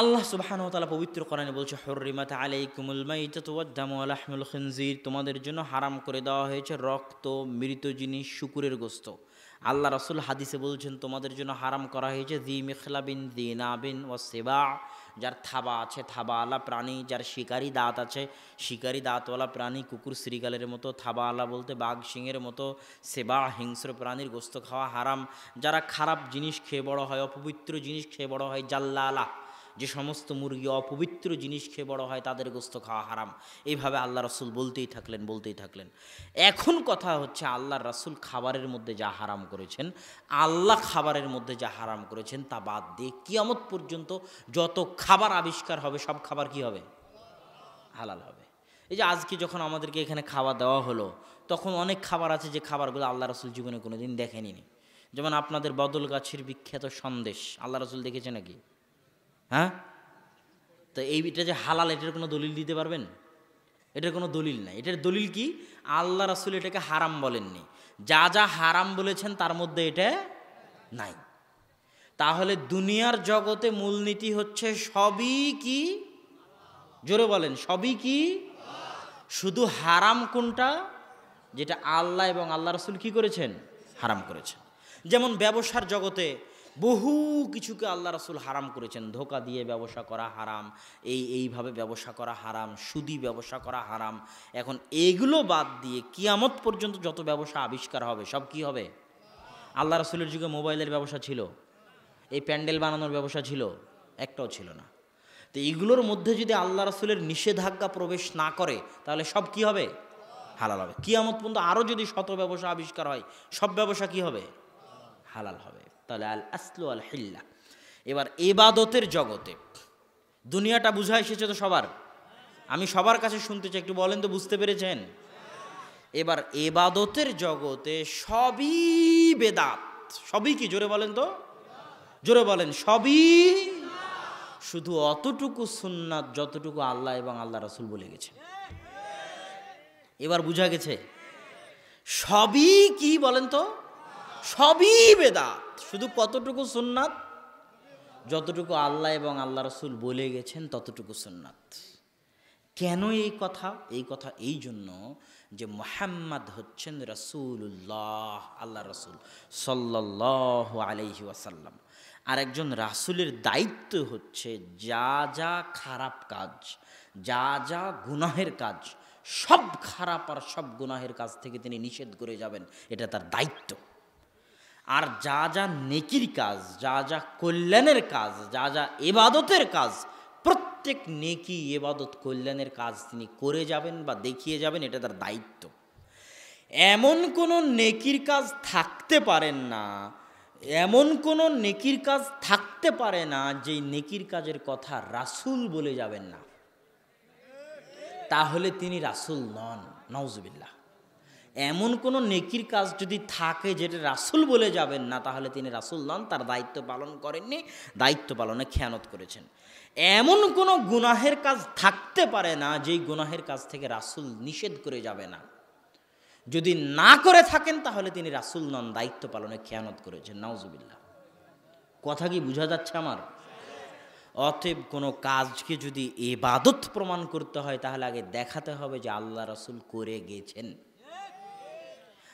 আল্লাহ সুবহানাহু ওয়া তাআলা পবিত্র কোরআনে বলছে, হুররিমাত আলাইকুমুল মাইতাতু ওয়াদ-দামু ওয়া লাহমুল খিনজির, তোমাদের জন্য হারাম করে দেওয়া হয়েছে রক্ত, মৃত জিনিস, শূকরের গোশত। আল্লাহ রাসূল হাদিসে বলছেন, তোমাদের জন্য হারাম করা হয়েছে যী মিখলাবিন, যী নাবিন ওয়া সিবা, যার থাবা আছে, থাবাওয়ালা প্রাণী, যার শিকারি দাঁত আছে, শিকারি দাঁতওয়ালা প্রাণী, কুকুর শ্রীগালের মতো, থাবাওয়ালা বলতে বাঘ সিংহের মতো, সেবা হিংস্র প্রাণীর গোশত খাওয়া হারাম। যারা খারাপ জিনিস খেয়ে বড় হয়, অপবিত্র জিনিস খেয়ে বড় হয়, জাল্লালা, যে সমস্ত মুরগি অপবিত্র জিনিস খেয়ে বড় হয়, তাদের গোশত খাওয়া হারাম। এইভাবে আল্লাহ রাসূল বলতেই থাকলেন। এখন কথা হচ্ছে, আল্লাহর রাসূল খাবারের মধ্যে যা হারাম করেছেন, আল্লাহ খাবারের মধ্যে যা হারাম করেছেন তা বাদ দিয়ে কিয়ামত পর্যন্ত যত খাবার আবিষ্কার হবে, সব খাবার কি হবে? হালাল হবে। এই যে আজকে যখন আমাদেরকে এখানে খাওয়া দেওয়া হলো, তখন অনেক খাবার আছে যে খাবারগুলো আল্লাহ রাসূল জীবনে কোনোদিন দেখেনি। যেমন আপনাদের বদলগাছির বিখ্যাত সন্দেশ, আল্লাহ রাসূল দেখেছে নাকি? হ্যাঁ? তো এইটা যে হালাল, এটার কোনো দলিল দিতে পারবেন? এটার কোনো দলিল নাই। এটার দলিল কি? আল্লাহ রাসূল এটাকে হারাম বলেননি, যা যা হারাম বলেছেন তার মধ্যে এটা নাই। তাহলে দুনিয়ার জগতে মূলনীতি হচ্ছে সবই কি? জোরে বলেন, সবই কি? শুধু হারাম কোনটা? যেটা আল্লাহ এবং আল্লাহ রাসূল কি করেছেন? হারাম করেছেন। যেমন ব্যবসার জগতে বহু কিছুকে আল্লাহ রাসূল হারাম করেছেন। ধোঁকা দিয়ে ব্যবসা করা হারাম, এইভাবে ব্যবসা করা হারাম, সুদি ব্যবসা করা হারাম। এখন এগুলো বাদ দিয়ে কিয়ামত পর্যন্ত যত ব্যবসা আবিষ্কার হবে, সব কি হবে? আল্লাহ রাসূলের যুগে মোবাইলের ব্যবসা ছিল, এই প্যান্ডেল বানানোর ব্যবসা ছিল? একটাও ছিল না। তো এইগুলোর মধ্যে যদি আল্লাহ রাসূলের নিষেধাজ্ঞা প্রবেশ না করে, তাহলে সব কি হবে? হালাল হবে। কিয়ামত পর্যন্ত আরও যদি শত ব্যবসা আবিষ্কার হয়, সব ব্যবসা কি হবে? হালাল হবে। তাহলে আল আসলু আল হিল্লা। এবার ইবাদতের জগতে দুনিয়াটা বুঝা এসেছে তো সবার? আমি সবার কাছে শুনতে চাই, একটু বলেন তো, বুঝতে পেরেছেন? এবার ইবাদতের জগতে সবই বেদাত। সবই কি? জোরে বলেন তো, জোরে বলেন, সবই। শুধু অতটুকু সুন্নাত যতটুকু আল্লাহ এবং আল্লাহ রাসূল বলে গেছে। এবার বুঝা গেছে সবই কি? বলেন তো, সবই বেদাত। শুধু কতটুকু সুন্নাত? যতটুকু আল্লাহ এবং আল্লাহ রাসূল বলে গেছেন ততটুকু সুন্নাত। কেন এই কথা? এই কথা এই জন্য যে মুহাম্মদ হচ্ছেন রাসূলুল্লাহ, আল্লাহ রাসূল সাল্লাল্লাহু আলাইহি ওয়াসাল্লাম। আর একজন রাসূলের দায়িত্ব হচ্ছে যা যা খারাপ কাজ, যা যা গুনাহের কাজ, সব খারাপ আর সব গুনাহের কাজ থেকে তিনি নিষেধ করে যাবেন, এটা তার দায়িত্ব। আর যা যা নেকির কাজ, যা যা কল্যাণের কাজ, যা যা ইবাদতের কাজ, প্রত্যেক নেকি, ইবাদত, কল্যাণের কাজ তিনি করে যাবেন বা দেখিয়ে যাবেন, এটা তার দায়িত্ব। এমন কোনো নেকির কাজ থাকতে পারেন না, এমন কোনো নেকির কাজ থাকতে পারে না যেই নেকির কাজের কথা রাসূল বলে যাবেন না, তাহলে তিনি রাসূল নন। নাউজুবিল্লাহ। এমন কোনো নেকির কাজ যদি থাকে যেটা রাসূল বলে যাবেন না, তাহলে তিনি রাসূল নন, তার দায়িত্ব পালন করেননি, দায়িত্ব পালনে খেয়ানত করেছেন। এমন কোনো গুনাহের কাজ থাকতে পারে না যেই গুনাহের কাজ থেকে রাসূল নিষেধ করে যাবে না। যদি না করে থাকেন তাহলে তিনি রাসূল নন, দায়িত্ব পালনে খেয়ানত করেছেন। নাউজুবিল্লাহ। কথা কি বোঝা যাচ্ছে আমার? অতএব কোনো কাজকে যদি ইবাদত প্রমাণ করতে হয়, তাহলে আগে দেখাতে হবে যে আল্লাহ রাসূল করে গেছেন।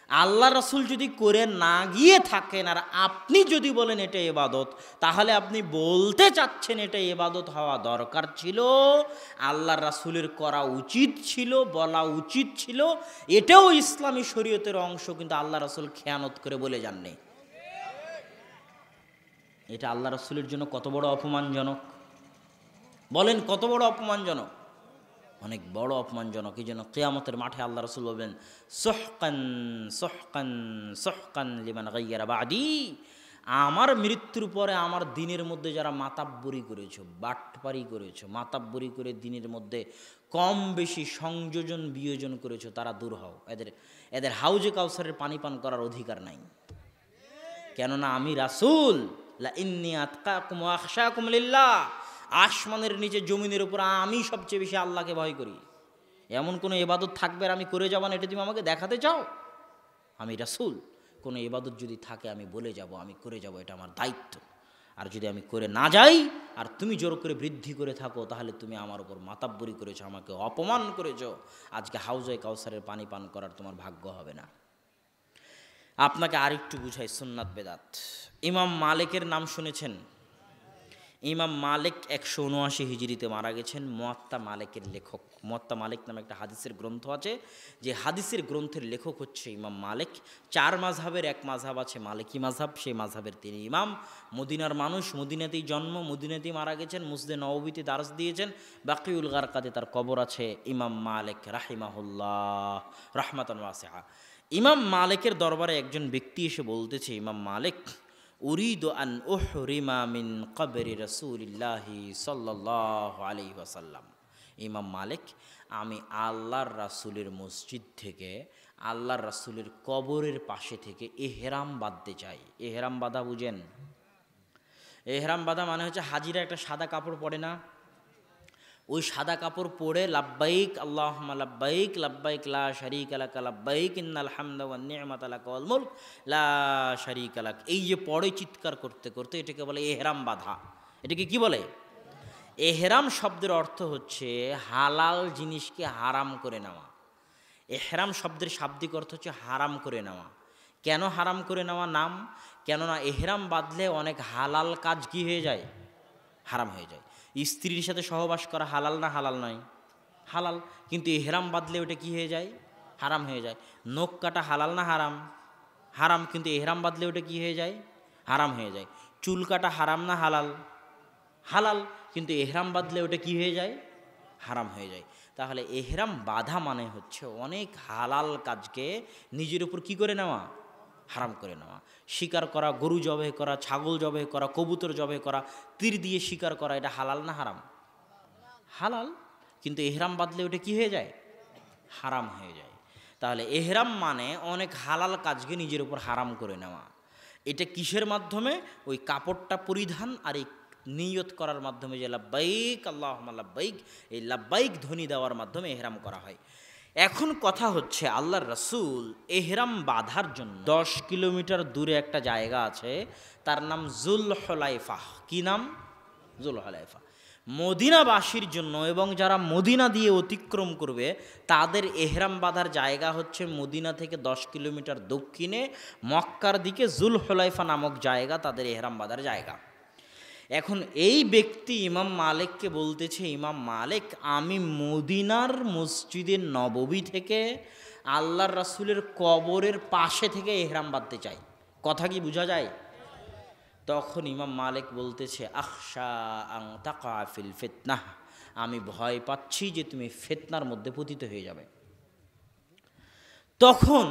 আল্লাহ রাসূল যদি করে না গিয়ে থাকেন আর আপনি যদি বলেন এটা ইবাদত, তাহলে আপনি বলতে চাচ্ছেন এটা ইবাদত হওয়া দরকার ছিল, আল্লাহ রাসূলের করা উচিত ছিল, বলা উচিত ছিল, এটাও ইসলামী শরীয়তের অংশ, কিন্তু আল্লাহ রাসূল খেয়ানত করে বলে যাননি। এটা আল্লাহ রাসূলের জন্য কত বড় অপমানজনক বলেন, কত বড় অপমানজনক? অনেক বড় অপমানজনক। এই জন্য কিয়ামতের মাঠে আল্লাহ রাসূল বলবেন, সুহকান সুহকান সুহকান লিমান গায়্যারা বাদি। আমার মৃত্যুর পরে আমার দিনের মধ্যে যারা মাতাব্বরি করেছো, বাটপারি করেছো, মাতাব্বরি করে দিনের মধ্যে কম বেশি সংযোজন বিয়োজন করেছো, তারা দূর হও। এদের হাউজে কাউসারের পানি পান করার অধিকার নাই। কেননা আমি রাসূল, লা ইন্নী আতকাকুম ওয়া আখশাকুম লিল্লাহ, আসমানের নিচে জমিনের উপর আমি সবচেয়ে বেশি আল্লাহকে ভয় করি। এমন কোনো ইবাদত থাকবে আর আমি করে যাব না, এটা তুমি আমাকে দেখাতে চাও? আমি রাসূল, কোনো ইবাদত যদি থাকে আমি বলে যাব, আমি করে যাব, এটা আমার দায়িত্ব। আর যদি আমি করে না যাই আর তুমি জোর করে বৃদ্ধি করে থাকো, তাহলে তুমি আমার উপর মাতাব্বরি করেছো, আমাকে অপমান করেছো, আজকে হাউজে কাউসারের পানি পান করার তোমার ভাগ্য হবে না। আপনাকে আরেকটু বুঝাই সুন্নাত বেদাত। ইমাম মালিকের নাম শুনেছেন? ইমাম মালিক 179 হিজরিতে মারা গেছেন। মুয়াত্তা মালিকের লেখক। মুয়াত্তা মালিক নামে একটা হাদিসের গ্রন্থ আছে, যে হাদিসের গ্রন্থের লেখক হচ্ছে ইমাম মালিক। 4 মাযহাবের এক মাযহাব আছে মালিকি মাযহাব, সেই মাযহাবের তিনি ইমাম। মদিনার মানুষ, মদিনাতেই জন্ম, মদিনাতেই মারা গেছেন। মসজিদে নববীতে দারস দিয়েছেন। বাকিউল গারকাতে তার কবর আছে। ইমাম মালিক রাহিমাহুল্লাহ রাহমাতান ওয়াসিআ। ইমাম মালিকের দরবারে একজন ব্যক্তি এসে বলতেছে, ইমাম মালিক, উরিদু আন উহরিমা মিন কবরি রাসূলিল্লাহি সাল্লাল্লাহু আলাইহি ওয়াসাল্লাম। ইমাম মালিক, আমি আল্লাহর রাসূলের মসজিদ থেকে, আল্লাহর রাসূলের কবরের পাশে থেকে ইহরাম বাঁধতে চাই। ইহরাম বাঁধা বুঝেন? ইহরাম বাঁধা মানে হচ্ছে হাজিরা একটা সাদা কাপড় পরে না, ওই সাদা কাপড় পরে লাব্বাইক আল্লাহুম্মা লাব্বাইক লাব্বাইক লা শারীকা লাক লাব্বাইক ইন্নাল হামদা ওয়ান নি'মাতা লাক ওয়াল মুলক লা শারীকা লাক, এই যে পরে চিৎকার করতে করতে, এটাকে বলে ইহরাম বাঁধা। এটাকে কি বলে? ইহরাম শব্দের অর্থ হচ্ছে হালাল জিনিসকে হারাম করে নেওয়া। ইহরাম শব্দের শাব্দিক অর্থ হচ্ছে হারাম করে নেওয়া। কেন হারাম করে নেওয়া নাম? কেননা ইহরাম বাঁধলে অনেক হালাল কাজ কি হয়ে যায়? হারাম হয়ে যায়। স্ত্রীর সাথে সহবাস করা হালাল না হালাল নয়? হালাল। কিন্তু ইহরাম বাঁধলে ওটা কি হয়ে যায়? হারাম হয়ে যায়। নখ কাটা হালাল না হারাম? হারাম। কিন্তু ইহরাম বাঁধলে ওটা কি হয়ে যায়? হারাম হয়ে যায়। চুল কাটা হারাম না হালাল? হালাল। কিন্তু ইহরাম বাঁধলে ওটা কি হয়ে যায়? হারাম হয়ে যায়। তাহলে ইহরাম বাঁধা মানে হচ্ছে অনেক হালাল কাজকে নিজের উপর কি করে নেওয়া? হারাম করে নেওয়া। শিকার করা, গরু জবাই করা, ছাগল জবাই করা, কবুতর জবাই করা, তীর দিয়ে শিকার করা, এটা হালাল না হারাম? হালাল। কিন্তু ইহরাম বাঁধলে ওটা কি হয়ে যায়? হারাম হয়ে যায়। তাহলে ইহরাম মানে অনেক হালাল কাজকে নিজের উপর হারাম করে নেওয়া। এটা কিসের মাধ্যমে? ওই কাপড়টা পরিধান আর এই নিয়ত করার মাধ্যমে, যে লাব্বাইক আল্লাহুম্মা লাব্বাইক, এই লাব্বাইক ধ্বনি দেওয়ার মাধ্যমে ইহরাম করা হয়। এখন কথা হচ্ছে, আল্লাহর রাসূল ইহরাম বাঁধার জন্য 10 কিলোমিটার দূরে একটা জায়গা আছে, তার নাম যুলহুলাইফা। কি নাম? যুলহুলাইফা। মদিনাবাসীর জন্য এবং যারা মদিনা দিয়ে অতিক্রম করবে তাদের ইহরাম বাঁধার জায়গা হচ্ছে মদিনা থেকে 10 কিলোমিটার দক্ষিণে মক্কার দিকে যুলহুলাইফা নামক জায়গা তাদের ইহরাম বাঁধার জায়গা। এখন এই ব্যক্তি ইমাম মালিককে বলতেছে, ইমাম মালিক, আমি মদিনার মসজিদের নববী থেকে আল্লাহর রাসূলের কবরের পাশে থেকে ইহরাম বাঁধতে চাই। কথা কি বোঝা যায়? তখন ইমাম মালিক বলতেছে, আখশা আন তাকা ফিল ফিতনাহ, আমি ভয় পাচ্ছি যে তুমি ফিতনার মধ্যে পতিত হয়ে যাবে। তখন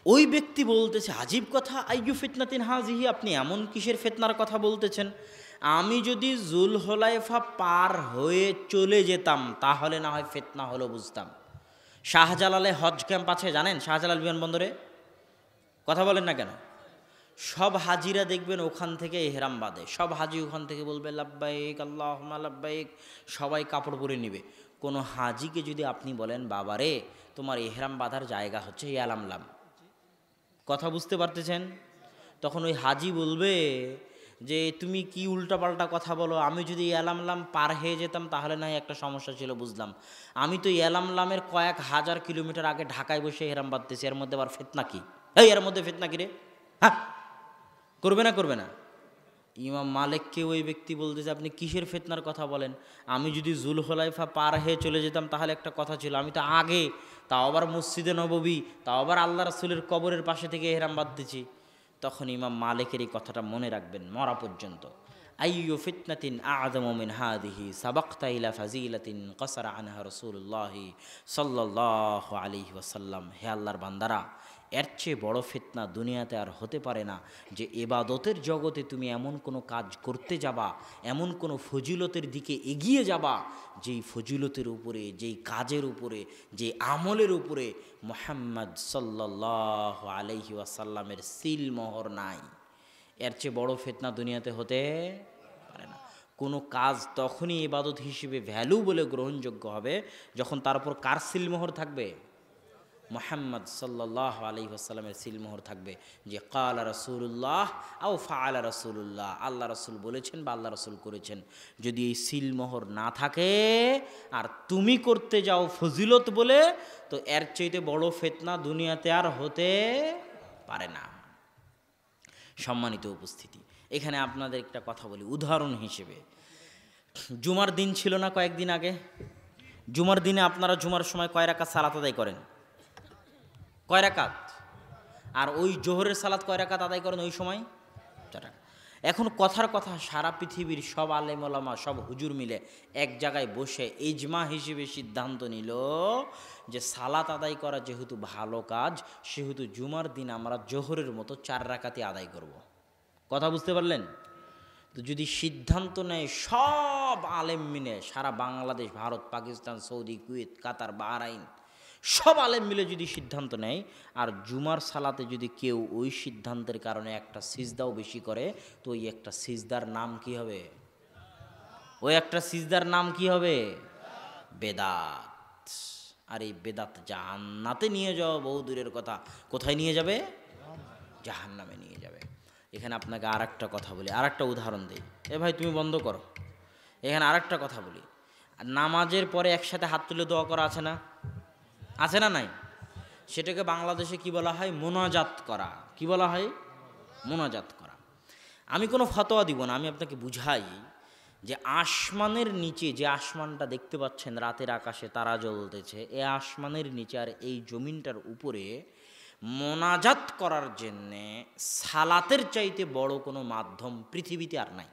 ওই ব্যক্তি বলতেছে, আজীব কথা, আইয়ু ফিতনাতিন হাজিহি, আপনি এমন কিসের ফিতনার কথা বলতেছেন? আমি যদি যুলহুলাইফা পার হয়ে চলে যেতাম তাহলে না হয় ফিতনা হলো বুঝতাম। শাহজালালে হজ ক্যাম্প আছে জানেন? শাহজালাল বিমানবন্দরে, কথা বলেন না কেন? সব হাজিরা দেখবেন ওখান থেকে ইহরাম বাঁধে। সব হাজি ওখান থেকে বলবে লাব্বাইক আল্লাহুম্মা লাব্বাইক, সবাই কাপড় পরে নিবে। কোনো হাজিকে যদি আপনি বলেন, বাবারে তোমার ইহরাম বাঁধার জায়গা হচ্ছে ইয়ালামলাম, কথা বুঝতে পারতেছেন? তখন ওই হাজি বলবে যে তুমি কি উল্টাপাল্টা কথা বলো, আমি যদি ইয়ালামলাম পার হয়ে যেতাম তাহলে নাই একটা সমস্যা ছিল বুঝলাম, আমি তো ইয়ালামলামের কয়েক হাজার কিলোমিটার আগে ঢাকায় বসে ইহরাম বাঁধতেছি, এর মধ্যে আবার ফিতনা কি? এই এর মধ্যে ফিতনা কি রে? হ্যাঁ, করবে না করবে না? ইমাম মালিককে ওই ব্যক্তি বলতেছে, আপনি কিসের ফিতনার কথা বলেন? আমি যদি যুলহুলাইফা পার হয়ে চলে যেতাম তাহলে একটা কথা ছিল, আমি তো আগে, তাও আবার মসজিদে নববী, তাও আবার আল্লাহ রাসূলের কবরের পাশে থেকে ইহরাম বাঁধতেছি। তখন ইমাম মালিকের এই কথাটা মনে রাখবেন মরা পর্যন্ত। আইয়ু ফিতনাতিন আ'যামু মিন হাযিহি সাবাকতা ইলা ফাজিলাতিন কাসারা আনহা রাসূলুল্লাহ সাল্লাল্লাহু আলাইহি ওয়াসাল্লাম। হে আল্লাহর বান্দারা, এর চেয়ে বড় ফিতনা দুনিয়াতে আর হতে পারে না যে ইবাদতের জগতে তুমি এমন কোনো কাজ করতে যাবা, এমন কোনো ফজিলতের দিকে এগিয়ে যাবা, যেই ফজিলতের উপরে, যেই কাজের উপরে, যে আমলের উপরে মুহাম্মদ সাল্লাল্লাহু আলাইহি ওয়াসাল্লামের সিল মোহর নাই। এর চেয়ে বড় ফিতনা দুনিয়াতে হতে পারে না। কোনো কাজ তখনই ইবাদত হিসেবে ভ্যালু বলে গ্রহণযোগ্য হবে যখন তার উপর কার সিল মোহর থাকবে? মুহাম্মদ সাল্লাল্লাহু আলাইহি ওয়াসাল্লামের সিলমোহর থাকবে যে কালা রাসূলুল্লাহ আও ফাআলা রাসূলুল্লাহ, আল্লাহ রাসূল বলেছেন বা আল্লাহ রাসূল করেছেন। যদি এই সিলমোহর না থাকে আর তুমি করতে যাও ফজিলত বলে, তো এর চাইতে বড় ফিতনা দুনিয়াতে আর হতে পারে না। সম্মানিত উপস্থিতি, এখানে আপনাদের একটা কথা বলি উদাহরণ হিসেবে। জুমার দিন ছিল না কয়েকদিন আগে? জুমার দিনে আপনারা জুমার সময় কয় রাকাত সালাত আদায় করেন? কয় রাকাত? আর ওই জোহরের সালাত কয় রাকাত আদায় করেন ওই সময়? 4 রাকাত। এখন কথার কথা, সারা পৃথিবীর সব আলেম ওলামা, সব হুজুর মিলে এক জায়গায় বসে ইজমা হিসেবে সিদ্ধান্ত নিল যে সালাত আদায় করা যেহেতু ভালো কাজ, সেহেতু জুমার দিন আমরা জোহরের মতো 4 রাকাতই আদায় করব। কথা বুঝতে পারলেন? তো যদি সিদ্ধান্ত নেয় সব আলেম মিলে, সারা বাংলাদেশ, ভারত, পাকিস্তান, সৌদি, কুয়েত, কাতার, বাহরাইন, সব আলেম মিলে যদি সিদ্ধান্ত নেয়, আর জুমার সালাতে যদি কেউ ওই সিদ্ধান্তের কারণে একটা সিজদাও বেশি করে, তো ওই একটা সিজদার নাম কি হবে? ওই একটা সিজদার নাম কি হবে? বেদাত। আর এই বেদাত জান্নাতে নিয়ে যাওয়া বহু দূরের কথা, কোথায় নিয়ে যাবে? জাহান্নামে নিয়ে যাবে। এখানে আপনাকে আর একটা কথা বলি, আর একটা উদাহরণ দিই। এ ভাই তুমি বন্ধ করো। এখানে আর একটা কথা বলি, নামাজের পরে একসাথে হাত তুলে দোয়া করা আছে না? আছে না নাই? সেটাকে বাংলাদেশে কি বলা হয়? মোনাজাত করা। কি বলা হয়? মোনাজাত করা। আমি কোনো ফতোয়া দিব না, আমি আপনাকে বুঝাই যে আসমানের নিচে যে আসমানটা দেখতে পাচ্ছেন, রাতের আকাশে তারা জ্বলতেছে, এই আসমানের নিচে আর এই জমিনটার উপরে মোনাজাত করার জন্যে সালাতের চাইতে বড় কোনো মাধ্যম পৃথিবীতে আর নাই।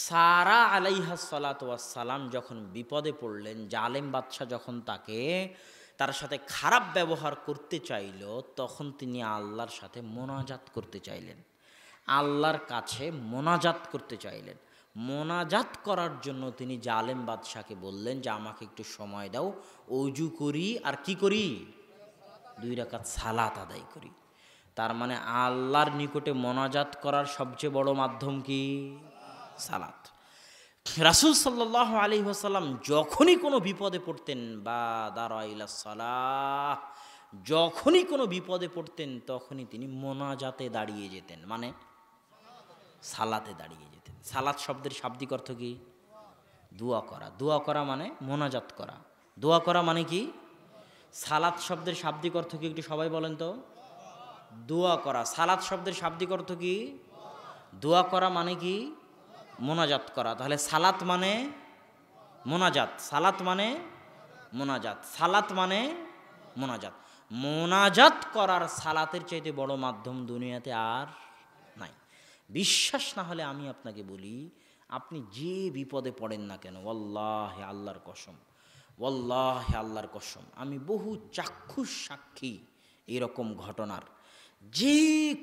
সারা আলাইহা সালাতু ওয়াস সালাম যখন বিপদে পড়লেন, জালেম বাদশাহ যখন তার সাথে খারাপ ব্যবহার করতে চাইল, তখন তিনি আল্লাহর সাথে মোনাজাত করতে চাইলেন, আল্লাহর কাছে মোনাজাত করতে চাইলেন। মোনাজাত করার জন্য তিনি জালেম বাদশাকে বললেন যে আমাকে একটু সময় দাও, অজু করি আর কি করি? 2 রাকাত সালাত আদায় করি। তার মানে আল্লাহর নিকটে মোনাজাত করার সবচেয়ে বড় মাধ্যম কি? সালাত। রাসূল সাল্লাল্লাহু আলাইহি ওয়াসাল্লাম যখনই কোনো বিপদে পড়তেন, বা দাঁড়াইলা সালাহ, যখনই কোনো বিপদে পড়তেন তখনই তিনি মোনাজাতে দাঁড়িয়ে যেতেন, মানে সালাতে দাঁড়িয়ে যেতেন। সালাত শব্দের শাব্দিক অর্থ কি? দোয়া করা। দোয়া করা মানে মোনাজাত করা। দোয়া করা মানে কি? সালাত শব্দের শাব্দিক অর্থ কি একটু সবাই বলেন তো? দোয়া করা। সালাত শব্দের শাব্দিক অর্থ কি? দোয়া করা মানে কি? মোনাজাত করা। তাহলে সালাত মানে মোনাজাত, সালাত মানে মোনাজাত, সালাত মানে মোনাজাত। মোনাজাত করার সালাতের চাইতে বড় মাধ্যম দুনিয়াতে আর নাই। বিশ্বাস না হলে আমি আপনাকে বলি, আপনি যে বিপদে পড়েন না কেন, ওয়াল্লাহি আল্লাহর কসম, ওয়াল্লাহি আল্লাহর কসম, আমি বহু চাক্ষুষ সাক্ষী এরকম ঘটনার। যে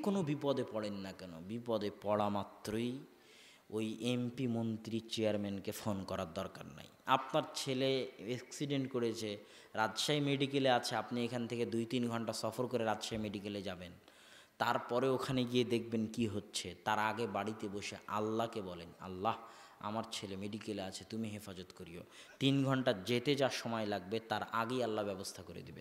কোনো বিপদে পড়েন না কেন, বিপদে পড়া মাত্রই ওই এমপি, মন্ত্রী, চেয়ারম্যানকে ফোন করার দরকার নাই। আপনার ছেলে অ্যাক্সিডেন্ট করেছে, রাজশাহী মেডিকেলে আছে, আপনি এখান থেকে 2-3 ঘন্টা সফর করে রাজশাহী মেডিকেলে যাবেন, তারপরে ওখানে গিয়ে দেখবেন কি হচ্ছে। তার আগে বাড়িতে বসে আল্লাহকে বলেন, আল্লাহ আমার ছেলে মেডিকেলে আছে, তুমি হেফাজত করিও। 3 ঘন্টা যেতে যা সময় লাগবে তার আগেই আল্লাহ ব্যবস্থা করে দিবেন।